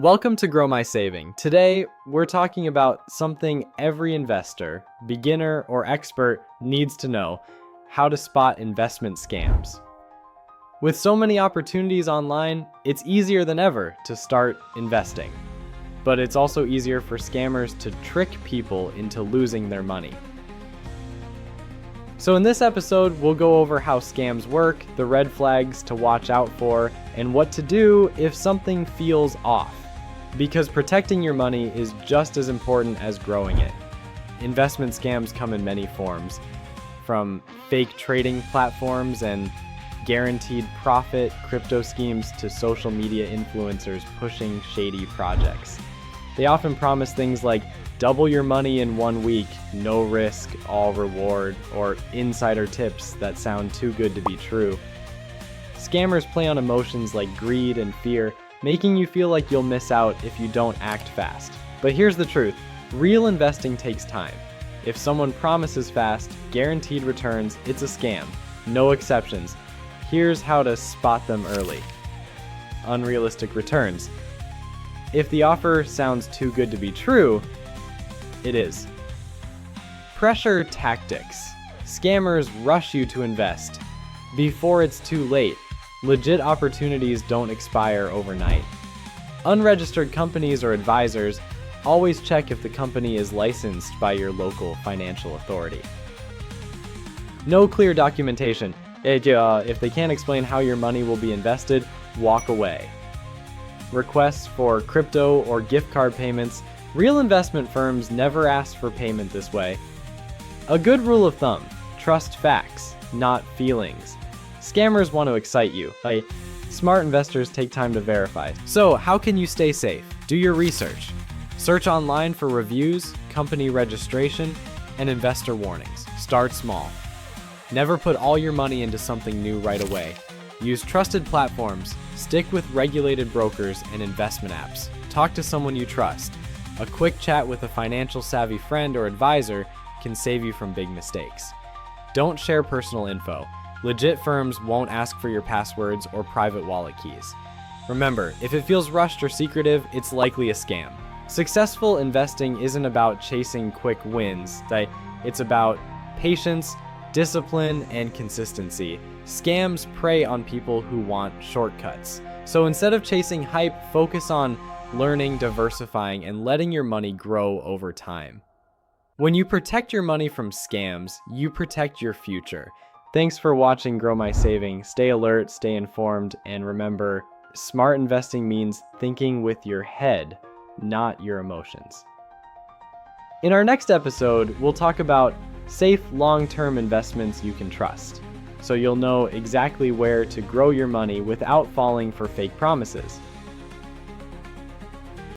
Welcome to Grow My Saving. Today, we're talking about something every investor, beginner or expert, needs to know: how to spot investment scams. With so many opportunities online, it's easier than ever to start investing. But it's also easier for scammers to trick people into losing their money. So in this episode, we'll go over how scams work, the red flags to watch out for, and what to do if something feels off. Because protecting your money is just as important as growing it. Investment scams come in many forms, from fake trading platforms and guaranteed profit crypto schemes to social media influencers pushing shady projects. They often promise things like double your money in 1 week, no risk, all reward, or insider tips that sound too good to be true. Scammers play on emotions like greed and fear, making you feel like you'll miss out if you don't act fast. But here's the truth: real investing takes time. If someone promises fast, guaranteed returns, it's a scam. No exceptions. Here's how to spot them early. Unrealistic returns. If the offer sounds too good to be true, it is. Pressure tactics. Scammers rush you to invest before it's too late. Legit opportunities don't expire overnight. Unregistered companies or advisors, always check if the company is licensed by your local financial authority. No clear documentation. If they can't explain how your money will be invested, walk away. Requests for crypto or gift card payments. Real investment firms never ask for payment this way. A good rule of thumb: trust facts, not feelings. Scammers want to excite you. Smart investors take time to verify. So, how can you stay safe? Do your research. Search online for reviews, company registration, and investor warnings. Start small. Never put all your money into something new right away. Use trusted platforms. Stick with regulated brokers and investment apps. Talk to someone you trust. A quick chat with a financial savvy friend or advisor can save you from big mistakes. Don't share personal info. Legit firms won't ask for your passwords or private wallet keys. Remember, if it feels rushed or secretive, it's likely a scam. Successful investing isn't about chasing quick wins. It's about patience, discipline, and consistency. Scams prey on people who want shortcuts. So instead of chasing hype, focus on learning, diversifying, and letting your money grow over time. When you protect your money from scams, you protect your future. Thanks for watching Grow My Saving. Stay alert, stay informed, and remember, smart investing means thinking with your head, not your emotions. In our next episode, we'll talk about safe long-term investments you can trust, so you'll know exactly where to grow your money without falling for fake promises.